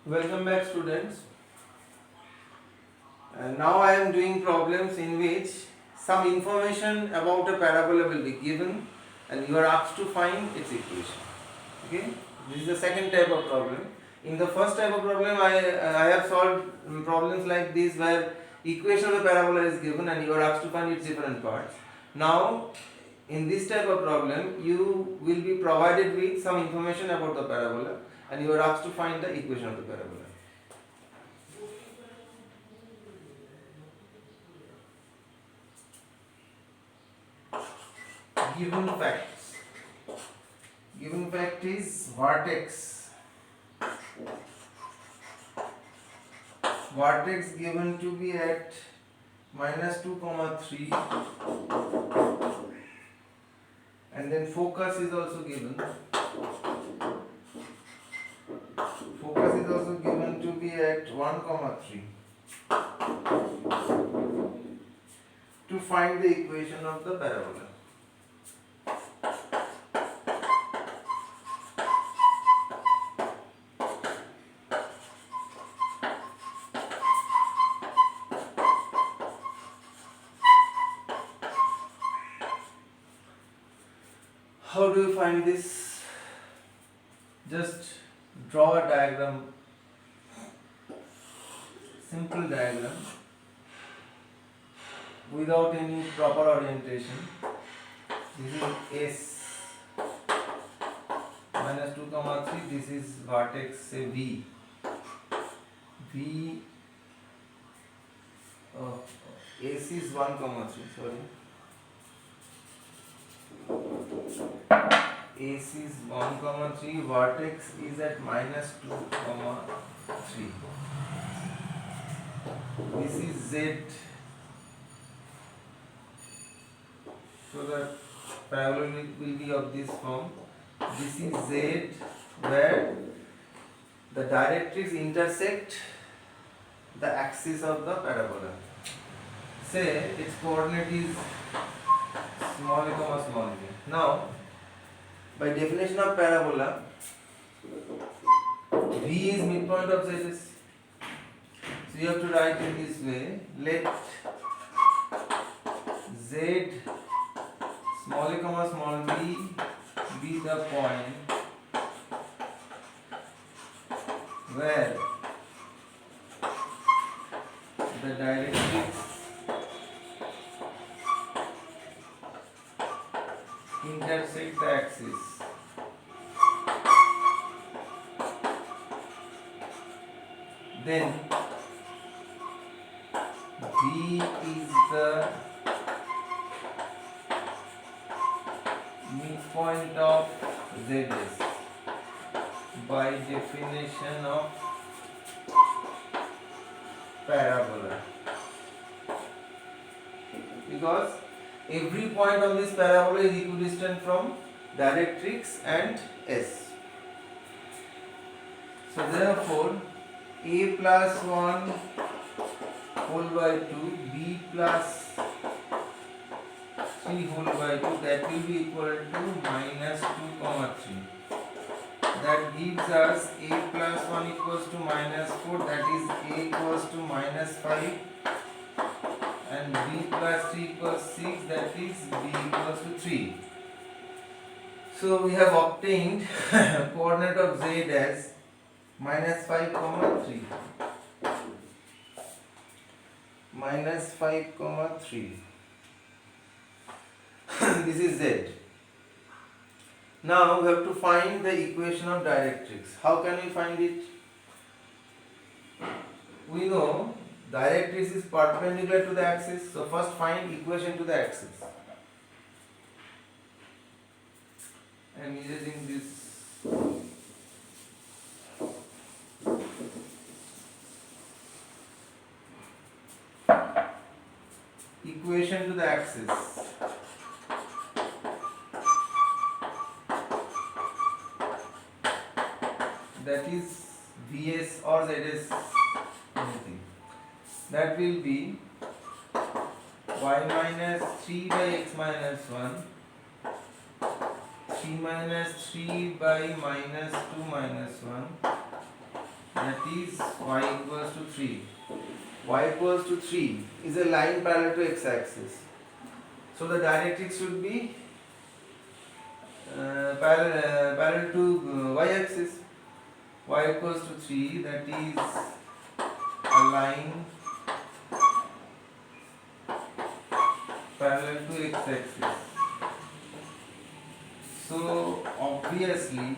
Welcome back, students. Now I am doing problems in which some information about a parabola will be given and you are asked to find its equation. Okay, this is the second type of problem. In the first type of problem, I have solved problems like this where equation of the parabola is given and you are asked to find its different parts. Now, in this type of problem, you will be provided with some information about the parabola and you are asked to find the equation of the parabola. Given facts. Given fact is vertex given to be at minus 2 comma 3, and then focus is also given. Focus is also given to be at 1 comma 3 to find the equation of the parabola. How do you find this? Just draw a diagram, simple diagram, without any proper orientation. This is S minus 2 comma 3. This is vertex, say V. S is 1 comma 3. Sorry. AC is 1 comma 3, vertex is at minus 2 comma 3. This is Z. So the parabola will be of this form. This is Z where the directrix intersect the axis of the parabola. Say its coordinate is small a comma small a. Now, by definition of parabola, V is midpoint of ZS. So you have to write in this way. Let Z small a comma small b be the point where the directrix intersect the axis. Then V is the midpoint of ZS by definition of parabola, because every point on this parabola is equidistant from directrix and S. So therefore A plus 1 whole by 2, B plus 3 whole by 2, that will be equal to minus 2 comma 3. That gives us A plus 1 equals to minus 4, that is A equals to minus 5, and B plus 3 equals 6, that is B equals to 3. So we have obtained coordinate of Z as minus 5 comma 3. Minus 5 comma 3. This is Z. Now we have to find the equation of directrix. How can we find it? We know directrix is perpendicular to the axis. So first find equation to the axis. I am using this equation to the axis. That is Vs or Zs, anything. That will be y minus 3 by x minus 1, 3 minus 3 by minus 2 minus 1, that is y equals to 3. Y equals to 3 is a line parallel to x-axis. So the directrix should be parallel to y-axis. Y equals to 3, that is a line parallel to x-axis. So obviously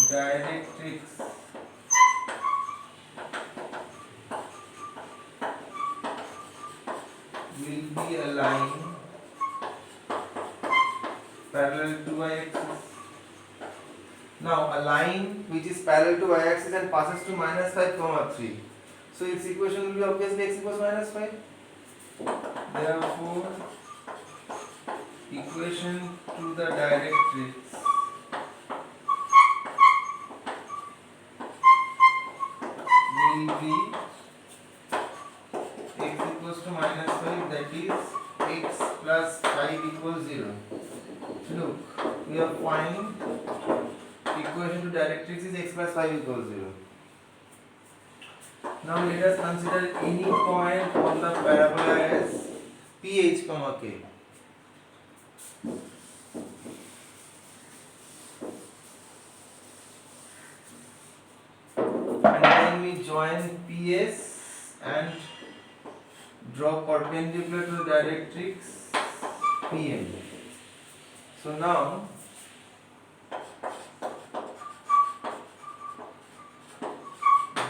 directrix will be a line parallel to y-axis. Now a line which is parallel to y-axis and passes to minus 5 comma 3. So its equation will be obviously x equals minus 5. Therefore equation to the directrix will be x equals to minus 5, that is x plus 5 equals 0. Look, we have found equation to directrix is x plus 5 equals 0. Now let us consider any point on the parabola as ph comma k. And then we join PS and draw perpendicular to the directrix PM. So now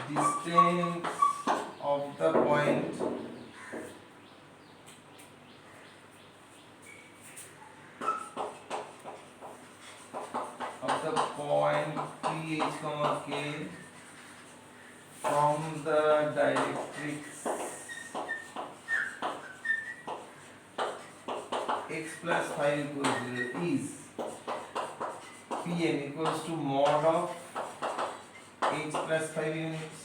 distance of the point PH comma K from the directrix x plus 5 equals 0 is Pm equals to mod of h plus 5 units.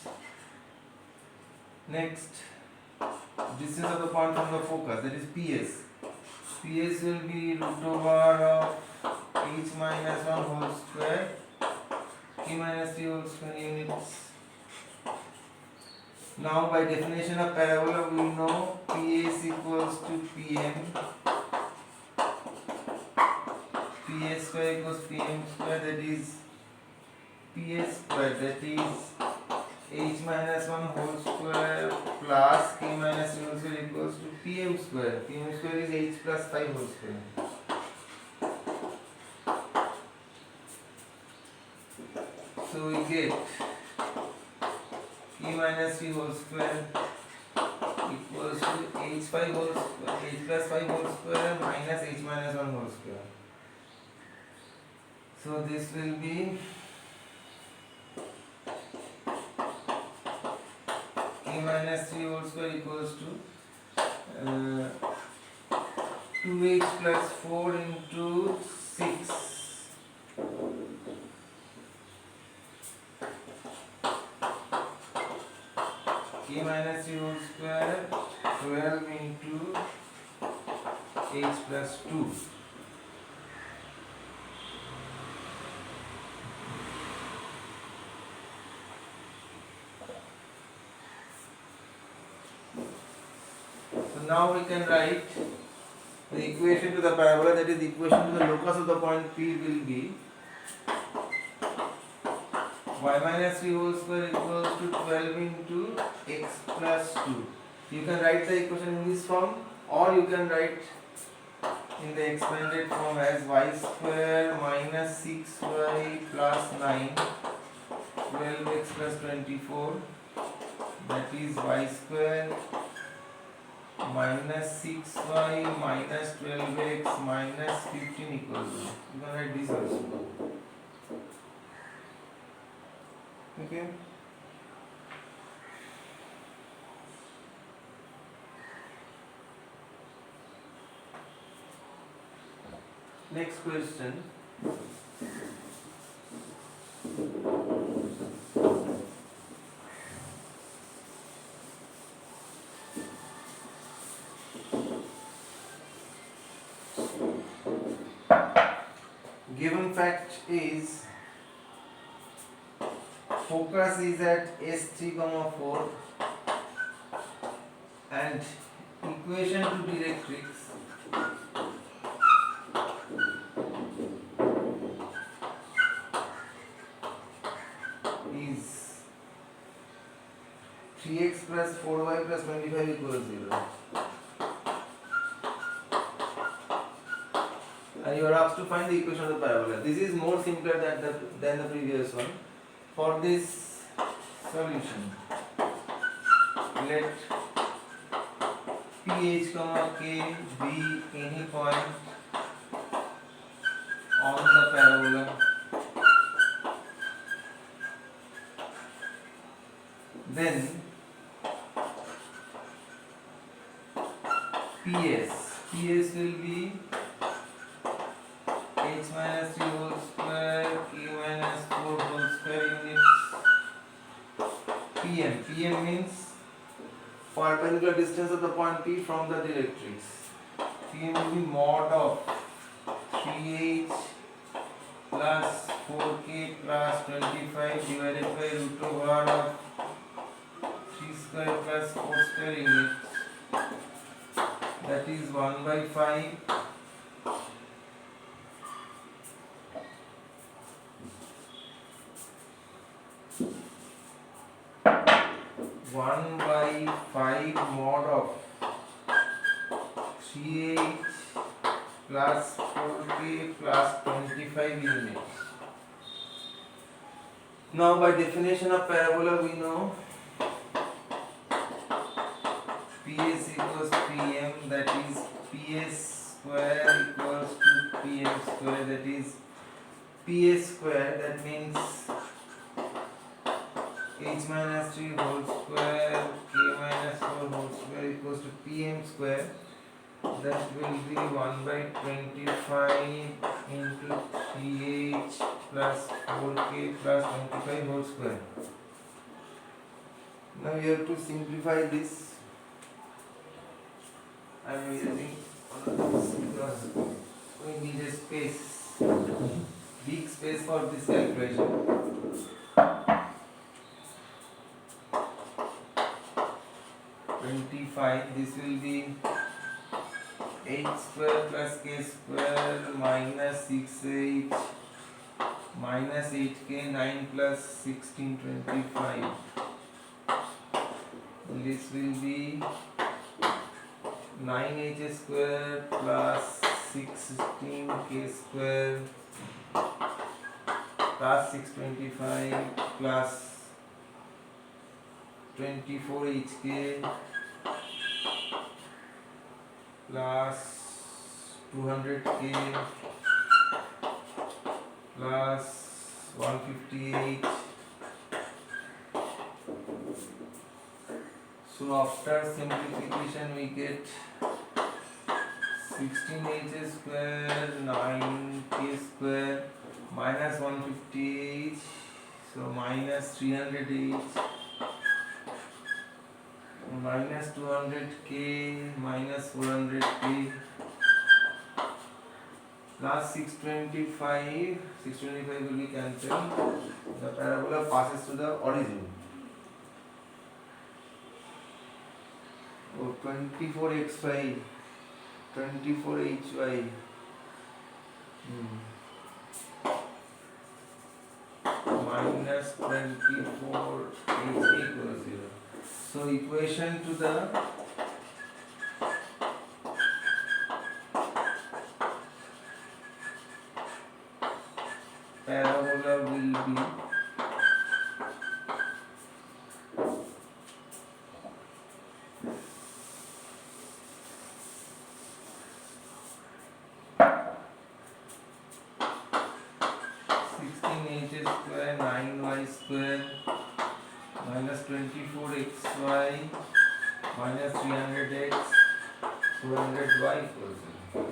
Next, distance of the point from the focus, that is PS. PS will be root over of h minus 1 whole square k minus 3 whole square units. Now by definition of parabola we know PS equals to PM, PS square equals PM square, that is PS square, that is h minus 1 whole square plus k minus 3 whole square equals to PM square. PM square is h plus 5 whole square. So we get k minus 3 whole square equals to h5 whole square, h plus 5 whole square minus h minus 1 whole square. So this will be k minus 3 whole square equals to 2h plus 4 into 6. K minus 3 whole square 12 into h plus 2. So now we can write the equation to the parabola, that is the equation to the locus of the point P will be y minus 3 whole square equals to 12 into x plus 2. You can write the equation in this form, or you can write in the expanded form as y square minus 6y plus 9 12x plus 24, that is y square minus 6y minus 12x minus 15 equals 0. You can write this also. Okay. Next question. given fact is focus is at S3, 4 and equation to directrix is 3x plus 4y plus 25 equals 0. And you are asked to find the equation of the parabola. This is more simpler than the previous one. For this solution, let ph, k be any point on the parabola. Then PS will be h minus 3 whole square, k minus 4 whole square units. PM means perpendicular distance of the point P from the directrix. PM will be mod of 3h plus 4k plus 25 divided by root over of 3 square plus 4 square units. That is 1 by 5 1 by 5 mod of 3h plus 4k plus 25 units. Now by definition of parabola we know PS equals PM, that is PS square equals to PM square, that is PS square, that means h minus 3 whole square, k minus 4 whole square equals to PM square, that will be 1 by 25 into 3h plus 4k plus 25 whole square. Now you have to simplify this. I am using this because we need a space, big space for this calculation. 25, this will be h square plus k square minus 6h minus 8k, 9 plus 16, 25. This will be 9h square plus 16k square plus 625 plus 24hk plus 200k plus 158. So after simplification we get 16h square, 9k square minus 158, so minus 300h minus 200k minus 400k plus 625 will be cancelled. The parabola passes to the origin. Oh, 24xy 24hy minus 24h equals 0. So equation to the parabola will be h square 9y square minus 24xy minus 300x 200y equals 0.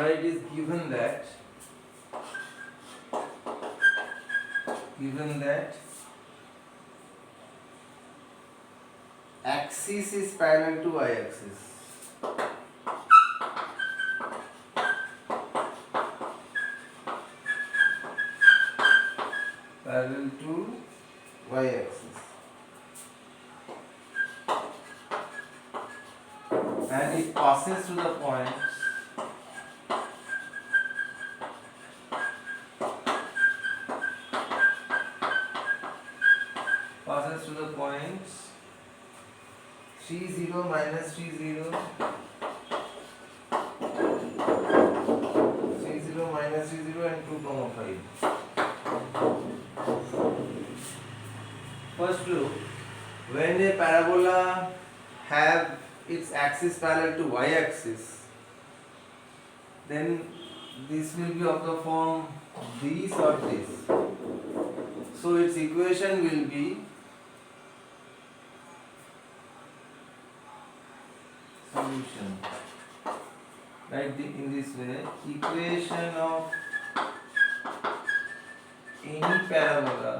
where it is given that axis is parallel to y-axis. Parallel to y-axis, and it passes through the points points 3 0 minus 3 0, 3 0 minus 3 0 and 2 comma 5. First look, when a parabola have its axis parallel to y-axis, then this will be of the form this or this. So its equation will be solution. Write in this way: equation of any parabola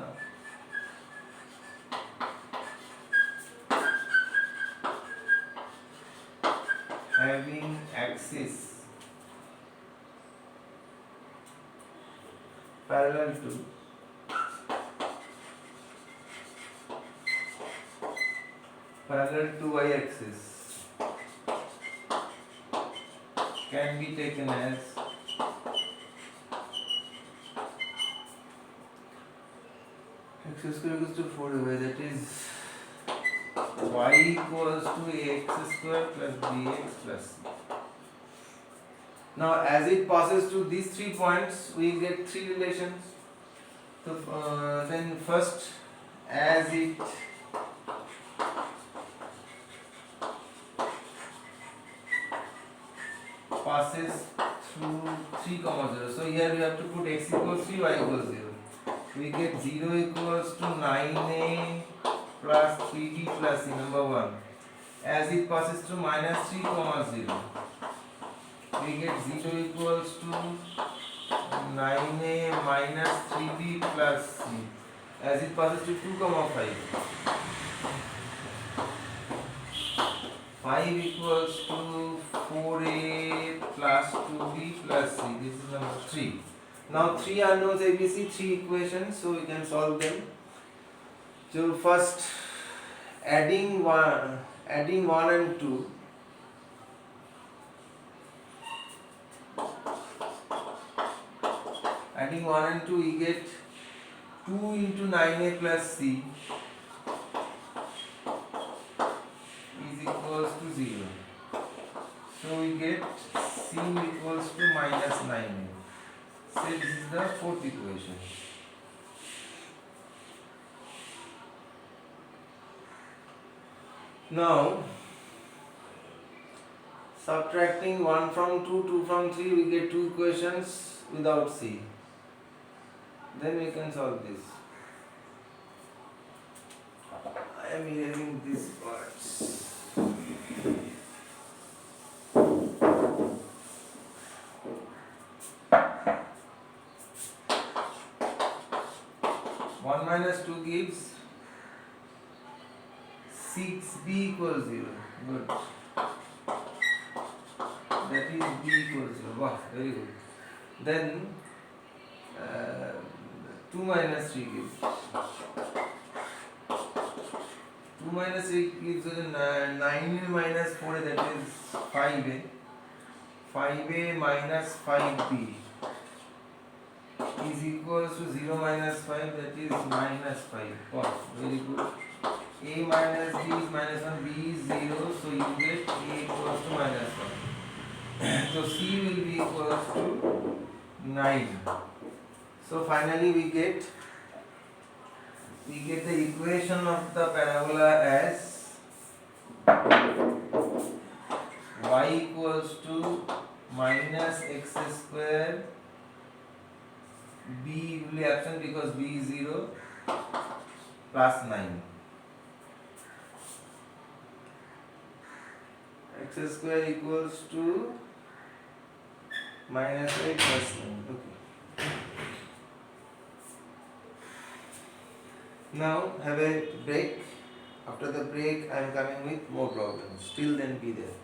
having axis parallel to y-axis can be taken as x square equals to 4y, that is y equals to ax square plus bx plus c. Now as it passes to these 3 points, we get 3 relations. So then first, as it passes through 3 comma 0, so here we have to put x equals 3, y equals 0. We get 0 equals to 9a plus 3b plus c, number 1. As it passes through minus 3 comma 0, we get 0 equals to 9a minus 3b plus c. As it passes to 2 comma 5, 5 equals to 4a plus 2b plus c. This is number 3. Now 3 unknowns ABC, 3 equations, so we can solve them. So first, adding 1 and 2. Adding 1 and 2, we get 2 into 9a plus c is equals to 0. So we get c equals to minus 9a. So this is the fourth equation. Now subtracting 1 from 2, 2 from 3, we get 2 equations without c. Then we can solve this. I am erasing these parts. One minus 2 gives 6b equals 0. Good. That is b equals 0. Wow, very good. Then 2 minus 3 gives 2 minus 3 gives 9a minus 4a, that is 5a. 5a minus 5b is equals to 0 minus 5, that is minus 5. Wow, very good. A minus b is minus 1, b is 0, so you get a equals to minus 1. So c will be equals to 9. So finally we get the equation of the parabola as y equals to minus x square, b will be absent because b is 0, plus 9. X square equals to minus 8 plus 9. Okay. Now have a break. After the break, I am coming with more problems. Till then, be there.